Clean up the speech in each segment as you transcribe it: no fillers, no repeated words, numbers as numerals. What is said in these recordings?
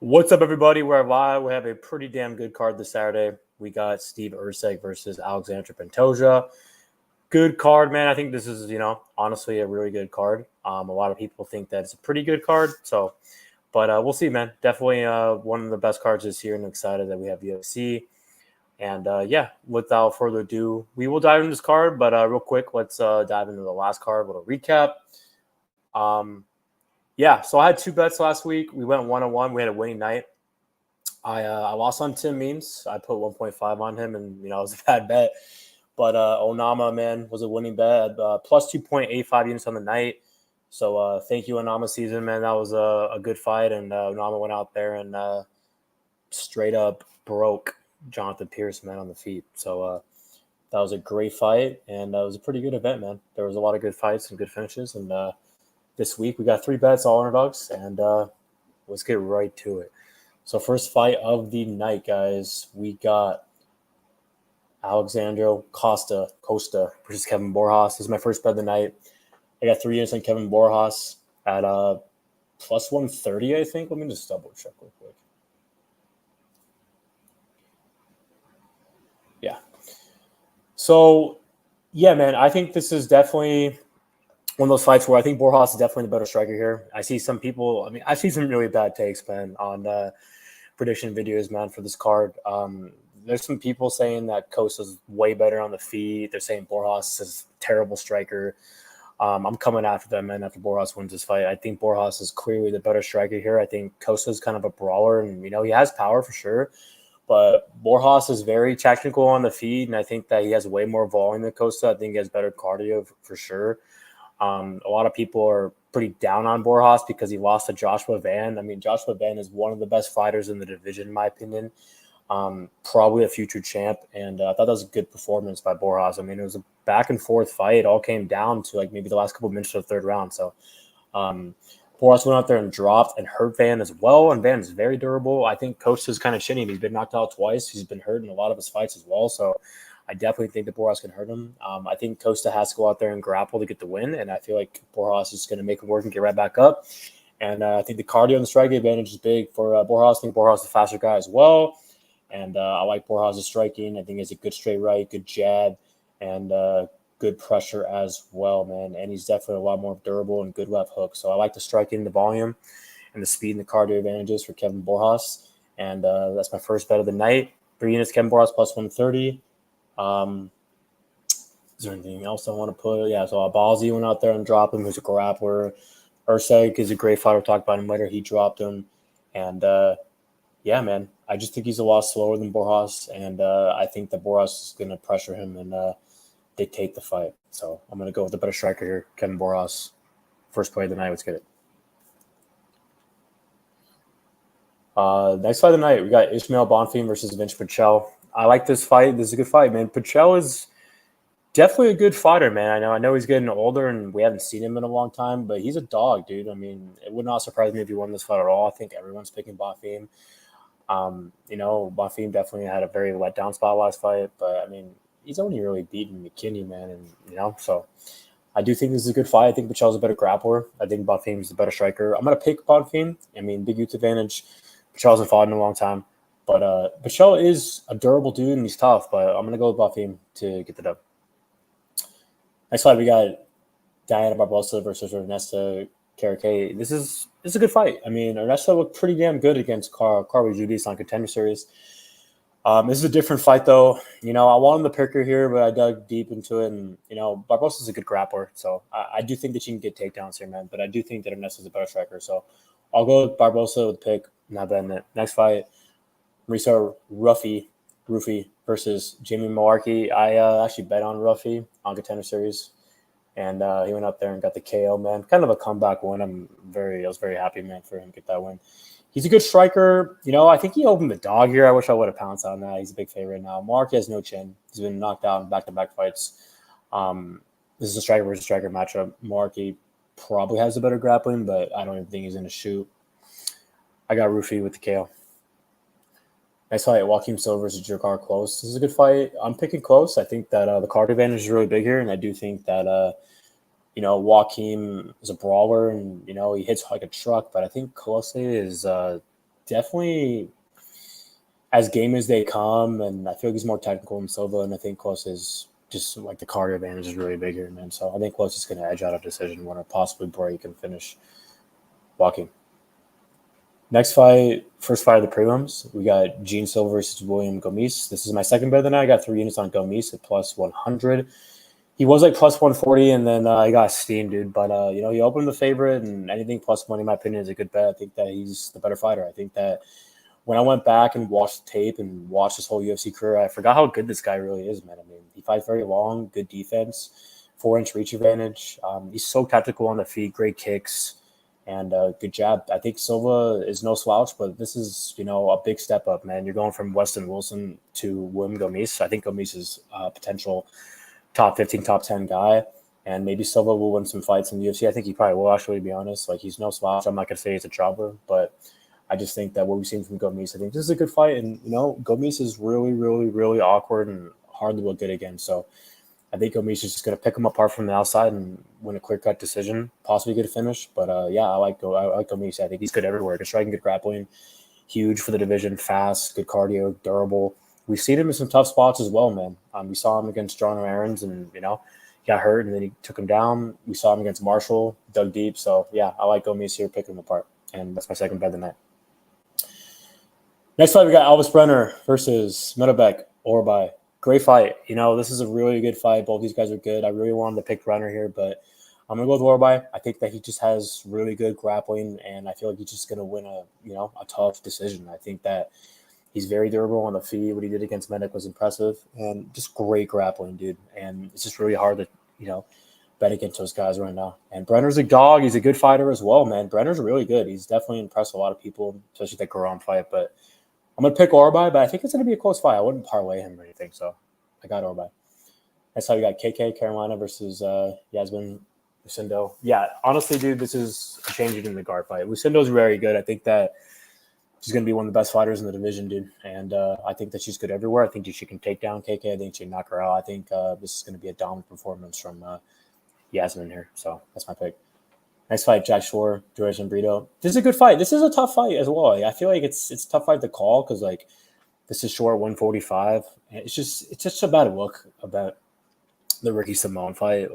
What's up, everybody? We're live. We have a pretty damn good card this Saturday. We got Steve Erceg versus Alexander Pantoja. Good card, man. I think this is, honestly a really good card. A lot of people think that it's a pretty good card. But we'll see, man. Definitely one of the best cards this year, and I'm excited that we have UFC. And without further ado, we will dive into this card. But real quick, let's dive into the last card. A little recap. So I had two bets last week. We went 1-1. We had a winning night. I lost on Tim Means. I put 1.5 on him, and it was a bad bet. But Onama, man, was a winning bet. Plus 2.85 units on the night. So thank you, Onama season, man. That was a good fight, and Onama went out there and straight up broke Jonathan Pierce, man, on the feet. So that was a great fight, and it was a pretty good event, man. There was a lot of good fights and good finishes, and this week we got 3 bets, all underdogs, and let's get right to it. So first fight of the night, guys, we got Alexandro Costa versus Kevin Borjas. This is my first bet of the night. I got 3 units on Kevin Borjas at plus 130, I think. Let me just double check real quick. Yeah. So, yeah, man, I think this is definitely one of those fights where I think Borjas is definitely the better striker here. I see some people, I see some really bad takes, man, on prediction videos, man, for this card. There's some people saying that Costa's way better on the feet. They're saying Borjas is a terrible striker. I'm coming after them, man, after Borjas wins this fight. I think Borjas is clearly the better striker here. I think Costa's kind of a brawler, and, he has power for sure. But Borjas is very technical on the feet, and I think that he has way more volume than Costa. I think he has better cardio for sure. A lot of people are pretty down on Borjas because he lost to Joshua Van. I mean, Joshua Van is one of the best fighters in the division, in my opinion. Probably a future champ, and I thought that was a good performance by Borjas. I mean, it was a back-and-forth fight. It all came down to, maybe the last couple of minutes of the third round. So Borjas went out there and dropped and hurt Van as well, and Van is very durable. I think Costa's kind of shitty. He's been knocked out twice. He's been hurt in a lot of his fights as well, so I definitely think that Borjas can hurt him. I think Costa has to go out there and grapple to get the win, and I feel like Borjas is going to make it work and get right back up. And I think the cardio and the striking advantage is big for Borjas. I think Borjas is a faster guy as well, and I like Borjas' striking. I think he has a good straight right, good jab, and good pressure as well, man. And he's definitely a lot more durable and good left hook. So I like the striking, the volume, and the speed and the cardio advantages for Kevin Borjas. And that's my first bet of the night. 3 units, Kevin Borjas plus 130. Is there anything else I want to put? Yeah, so Ballsy went out there and dropped him. Who's a grappler. Erceg is a great fighter. We'll talk about him later. He dropped him. And, yeah, man, I just think he's a lot slower than Borjas. And I think that Borjas is going to pressure him and dictate the fight. So I'm going to go with the better striker here, Kevin Borjas. First play of the night. Let's get it. Next fight of the night, we got Ishmael Bonfim versus Vince Pichel. I like this fight. This is a good fight, man. Pichel is definitely a good fighter, man. I know he's getting older, and we haven't seen him in a long time, but he's a dog, dude. I mean, it would not surprise me if he won this fight at all. I think everyone's picking Bonfim. Bonfim definitely had a very letdown spot last fight, but, I mean, he's only really beaten McKinney, man, and, so I do think this is a good fight. I think Pichel's a better grappler. I think Bonfim's the better striker. I'm going to pick Bonfim. I mean, big youth advantage. Pichel hasn't fought in a long time. But Pichel is a durable dude, and he's tough. But I'm going to go with Bonfim to get the dub. Next fight, we got Diana Barbosa versus Ernesto Kareckaite. This is a good fight. I mean, Ernesto looked pretty damn good against Carl Judis on Contender Series. This is a different fight, though. I wanted the picker here, but I dug deep into it. And, Barbosa's a good grappler. So I do think that she can get takedowns here, man. But I do think that Ernesto's a better striker. So I'll go with Barbosa with the pick. Not bad in that. Next fight. Mauricio Ruffy versus Jamie Mullarkey. I actually bet on Ruffy on Contender Series, and he went up there and got the KO, man. Kind of a comeback win. I was very happy, man, for him to get that win. He's a good striker. I think he opened the dog here. I wish I would have pounced on that. He's a big favorite now. Mullarkey has no chin. He's been knocked out in back-to-back fights. This is a striker versus striker matchup. Mullarkey probably has a better grappling, but I don't even think he's going to shoot. I got Ruffy with the KO. Next fight, Joaquim Silva versus Gerard Klose. This is a good fight. I'm picking Klose. I think that the card advantage is really big here, and I do think that Joaquim is a brawler, and he hits like a truck. But I think Klose is definitely as game as they come, and I feel like he's more technical than Silva, and I think Klose is just like the cardio advantage is really big here, man. So I think Klose is going to edge out a decision, winner, possibly break and finish walking. Next fight, first fight of the prelims, we got Gene Silva versus William Gomis. This is my second bet of the night. I got 3 units on Gomis at plus 100. He was like plus 140, and then he got steamed, dude. But, he opened the favorite, and anything plus money, in my opinion, is a good bet. I think that he's the better fighter. I think that when I went back and watched the tape and watched his whole UFC career, I forgot how good this guy really is, man. I mean, he fights very long, good defense, 4-inch reach advantage. He's so tactical on the feet, great kicks. And good jab. I think Silva is no slouch, but this is, a big step up, man. You're going from Weston Wilson to William Gomis. I think Gomis is a potential top 15, top 10 guy. And maybe Silva will win some fights in the UFC. I think he probably will, actually, to be honest. Like, he's no slouch. I'm not going to say he's a jobber, but I just think that what we've seen from Gomis, I think this is a good fight. And, Gomis is really, really, really awkward and hard to look good against. So I think Gomis is just going to pick him apart from the outside and win a clear-cut decision, possibly get a finish. But, I like Gomis. I think he's good everywhere. Good striking, good grappling, huge for the division, fast, good cardio, durable. We've seen him in some tough spots as well, man. We saw him against John Aarons, and, he got hurt, and then he took him down. We saw him against Marshall, dug deep. So, I like Gomis here, picking him apart. And that's my second bet of the night. Next fight, we got Elvis Brener versus Metabek Orolbai. Great fight. This is a really good fight. Both these guys are good. I really wanted to pick Brener here, but I'm going to go with Orolbai. I think that he just has really good grappling, and I feel like he's just going to win a tough decision. I think that he's very durable on the feet. What he did against Medak was impressive, and just great grappling, dude. And it's just really hard to, bet against those guys right now. And Brenner's a dog. He's a good fighter as well, man. Brenner's really good. He's definitely impressed a lot of people, especially the Garam fight, but I'm going to pick Orolbai, but I think it's going to be a close fight. I wouldn't parlay him or anything, so I got Orolbai. That's how we got KK Carolina versus Yasmin Lucindo. Yeah, honestly, dude, this is a change in the guard fight. Lucindo's very good. I think that she's going to be one of the best fighters in the division, dude. And I think that she's good everywhere. I think she can take down KK. I think she can knock her out. I think this is going to be a dominant performance from Yasmin here. So that's my pick. Next fight, Jack Shore, George and Brito. This is a good fight. This is a tough fight as well. I feel like it's a tough fight to call because, this is Shore 145. It's just a bad look about the Ricky Simone fight.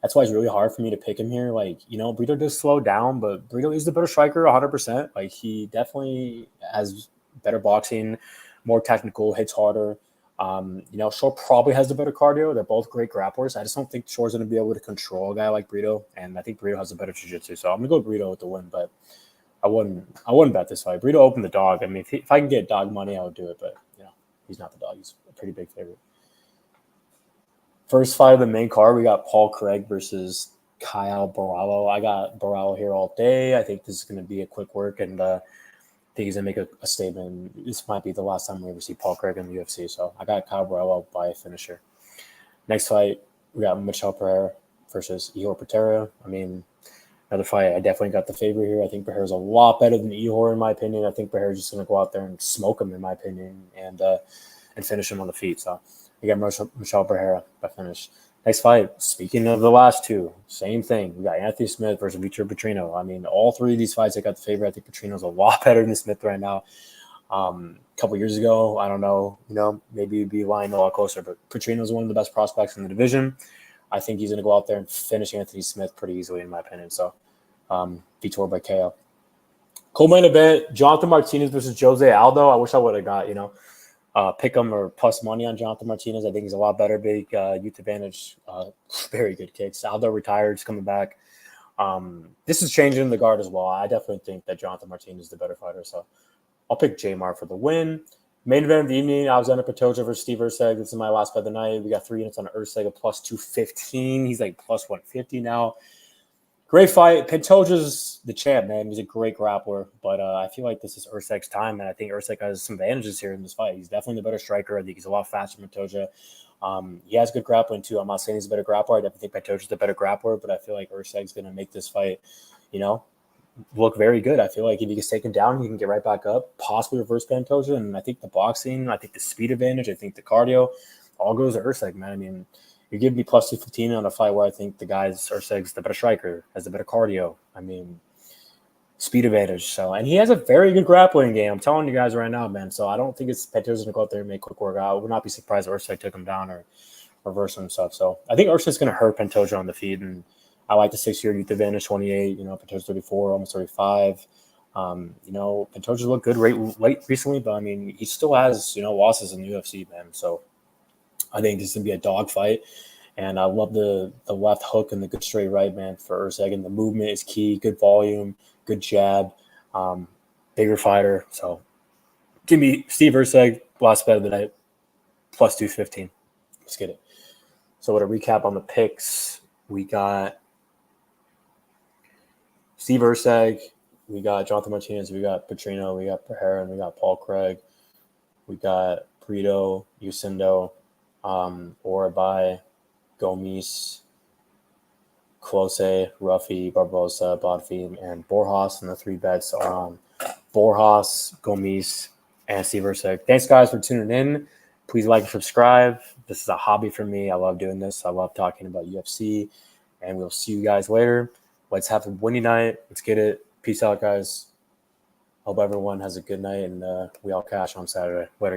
That's why it's really hard for me to pick him here. Brito does slow down, but Brito is the better striker 100%. He definitely has better boxing, more technical, hits harder. Shore probably has the better cardio. They're both great grapplers. I just don't think Shore's going to be able to control a guy like Brito, and I think Brito has a better jiu-jitsu. So I'm going to go with Brito with the win, but I wouldn't bet this fight. Brito opened the dog. I mean, if I can get dog money, I would do it, but he's not the dog. He's a pretty big favorite. First fight of the main card, we got Paul Craig versus Kyle Borralho. I got Borralho here all day. I think this is going to be a quick work, and I think he's going to make a statement. This might be the last time we ever see Paul Craig in the UFC, so I got Kyle Borralho by a finisher. Next fight, we got Michel Pereira versus Ihor Potieira. I mean, another fight, I definitely got the favorite here. I think Pereira's a lot better than Ihor, in my opinion. I think Pereira's just going to go out there and smoke him, in my opinion, and finish him on the feet. So I got Michel Pereira by finish. Next fight, speaking of the last two, same thing. We got Anthony Smith versus Vitor Petrino. I mean, all three of these fights, I got the favorite. I think Petrino's a lot better than Smith right now. A couple years ago, I don't know, maybe he'd be lying a lot closer, but Petrino's one of the best prospects in the division. I think he's going to go out there and finish Anthony Smith pretty easily, in my opinion. So, Vitor by KO. Co-main event, Jonathan Martinez versus Jose Aldo. I wish I would have got, pick him or plus money on Jonathan Martinez. I think he's a lot better. Big youth advantage, very good kicks. Aldo retired, he's coming back. This is changing the guard as well. I definitely think that Jonathan Martinez is the better fighter. So I'll pick Jamar for the win. Main event of the evening, Alexander Pantoja versus Steve Erceg. This is my last bet of the night. We got 3 units on Erceg, a plus 215. He's like plus 150 now. Great fight. Pantoja's the champ, man. He's a great grappler, but I feel like this is Erceg's time, and I think Erceg has some advantages here in this fight. He's definitely the better striker. I think he's a lot faster than Pantoja. He has good grappling, too. I'm not saying he's a better grappler. I definitely think Pantoja's the better grappler, but I feel like Erceg's going to make this fight, look very good. I feel like if he gets taken down, he can get right back up, possibly reverse Pantoja, and I think the boxing, I think the speed advantage, I think the cardio, all goes to Erceg, man. I mean, you give me plus 215 on a fight where I think the guy's Erceg's the better striker, has the better cardio. I mean, speed advantage. So, and he has a very good grappling game. I'm telling you guys right now, man. So I don't think it's Pantoja's going to go out there and make quick work. I would not be surprised if Erceg took him down or reverse himself. So I think Erceg's going to hurt Pantoja on the feet, and I like the 6-year youth advantage, 28. Pantoja's 34, almost 35. Pantoja's looked good late recently, but I mean, he still has losses in the UFC, man. So I think this is going to be a dogfight. And I love the left hook and the good straight right, man, for Erceg. And the movement is key. Good volume, good jab, bigger fighter. So give me Steve Erceg, last bet of the night, plus 215. Let's get it. So to recap on the picks, we got Steve Erceg, we got Jonathan Martinez, we got Petrino, we got Pereira, and we got Paul Craig. We got Brito, Lucindo, Orolbai, Gomis, Klose, Ruffy, Barbosa, Bonfim, and Borjas. And the 3 bets are on Borjas, Gomis, and Steve Erceg. Thanks, guys, for tuning in. Please like and subscribe. This is a hobby for me. I love doing this. I love talking about UFC. And we'll see you guys later. Let's have a winning night. Let's get it. Peace out, guys. Hope everyone has a good night, and we all cash on Saturday. Later.